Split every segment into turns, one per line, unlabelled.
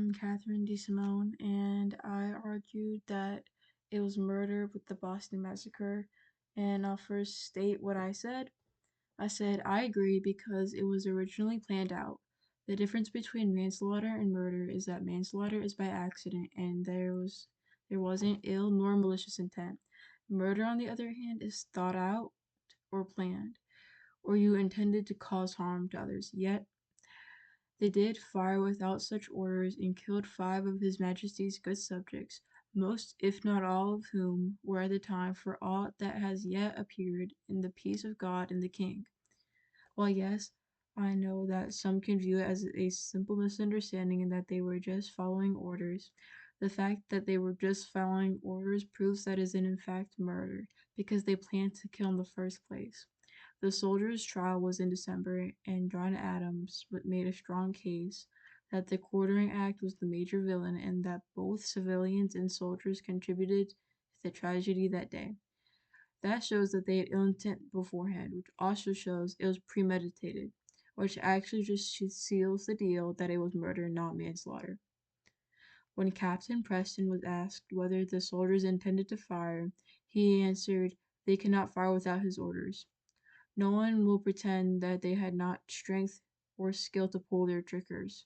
I'm Kathryn Simone, and I argued that it was murder with the Boston Massacre. And I'll first state what I said. I said I agree because it was originally planned out. The difference between manslaughter and murder is that manslaughter is by accident, and there wasn't ill nor malicious intent. Murder, on the other hand, is thought out or planned, or you intended to cause harm to others. Yet they did fire without such orders and killed 5 of His Majesty's good subjects, most if not all of whom were at the time for aught that has yet appeared in the peace of God and the King. Well, yes, I know that some can view it as a simple misunderstanding and that they were just following orders. The fact that they were just following orders proves that it is in fact murder, because they planned to kill in the first place. The soldiers' trial was in December, and John Adams made a strong case that the Quartering Act was the major villain and that both civilians and soldiers contributed to the tragedy that day. That shows that they had ill intent beforehand, which also shows it was premeditated, which actually just seals the deal that it was murder, not manslaughter. When Captain Preston was asked whether the soldiers intended to fire, he answered, "They cannot fire without his orders." No one will pretend that they had not strength or skill to pull their triggers,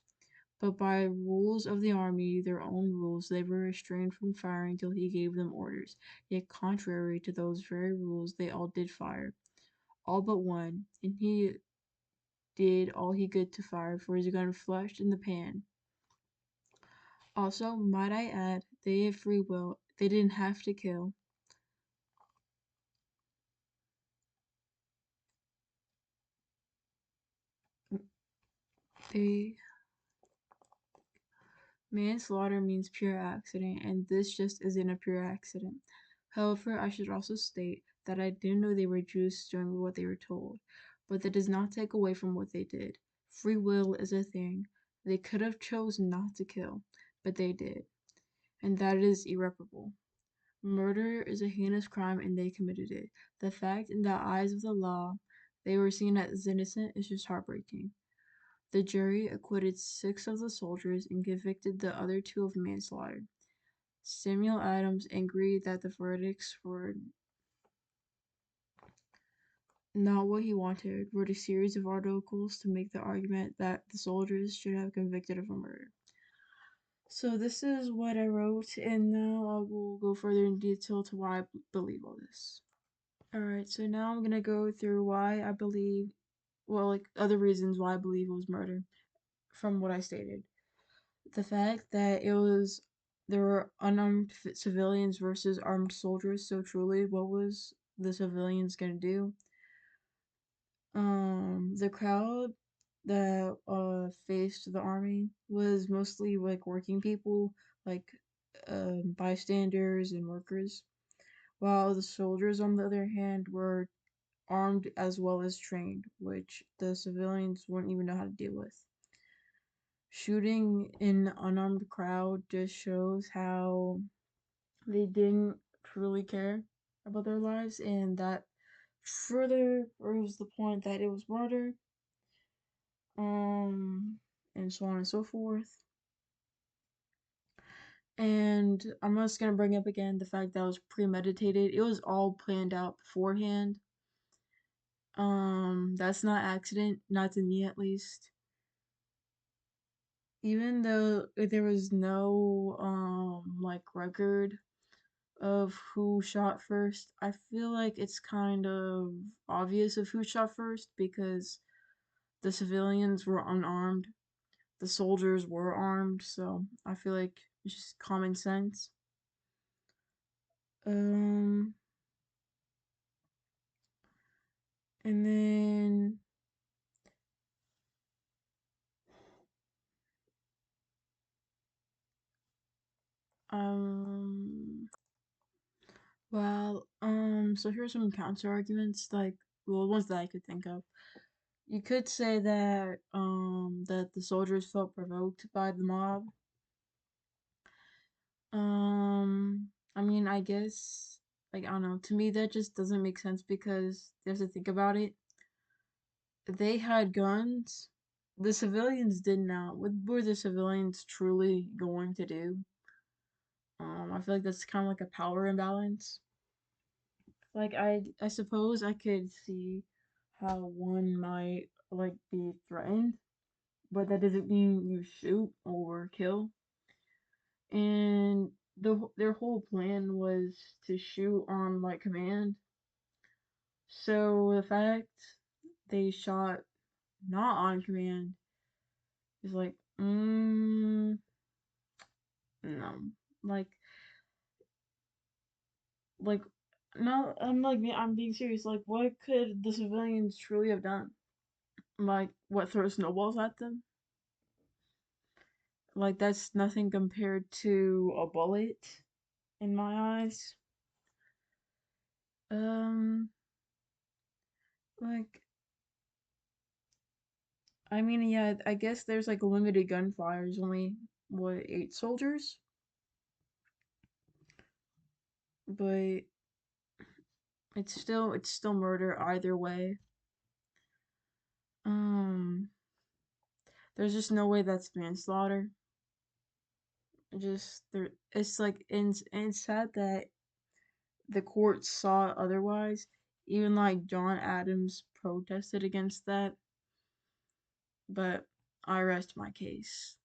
but by rules of the army, their own rules, they were restrained from firing till he gave them orders. Yet contrary to those very rules, they all did fire, all but one, and he did all he could to fire, for his gun flushed in the pan. Also, might I add, they had free will. They didn't have to kill. They Manslaughter means pure accident, and this just isn't a pure accident. However, I should also state that I didn't know they were Jews doing what they were told, but that does not take away from what they did. Free will is a thing. They could have chosen not to kill, but they did, and that is irreparable. Murder is a heinous crime, and they committed it. The fact in the eyes of the law they were seen as innocent is just heartbreaking. The jury acquitted 6 of the soldiers and convicted the other 2 of manslaughter. Samuel Adams agreed that the verdicts were not what he wanted, wrote a series of articles to make the argument that the soldiers should have convicted of a murder. So this is what I wrote, and now I will go further in detail to why I believe all this. Alright, so now I'm gonna go through why I believe, well, like other reasons why I believe it was murder from what I stated. The fact that there were unarmed civilians versus armed soldiers, so truly, what was the civilians gonna do? The crowd that faced the army was mostly like working people, like bystanders and workers, while the soldiers, on the other hand, were armed as well as trained, which the civilians wouldn't even know how to deal with. Shooting an unarmed crowd just shows how they didn't truly care about their lives, and that further proves the point that it was murder, um, and so on and so forth. And I'm just gonna bring up again the fact that it was premeditated. It was all planned out beforehand. That's not accident, not to me at least. Even though there was no like record of who shot first, I feel like it's kind of obvious of who shot first because the civilians were unarmed, the soldiers were armed, so I feel like it's just common sense. Um, and then um, so here's some counter arguments, like well, ones that I could think of. You could say that the soldiers felt provoked by the mob. I mean, I guess, like, I don't know, to me that just doesn't make sense because you have to think about it. They had guns, the civilians did not. What were the civilians truly going to do? I feel like that's kind of like a power imbalance. Like I suppose I could see how one might like be threatened, but that doesn't mean you shoot or kill. And their whole plan was to shoot on like command. So the fact they shot not on command is like, no, like like no, I'm being serious. Like, what could the civilians truly have done? Like, what, throw snowballs at them? Like, that's nothing compared to a bullet in my eyes. Um, like, I mean, yeah, I guess there's like limited gunfire. There's only what, 8 soldiers, but it's still murder either way. Um, there's just no way that's manslaughter. Just there, it's like and it's sad that the court saw otherwise. Even like John Adams protested against that, but I rest my case.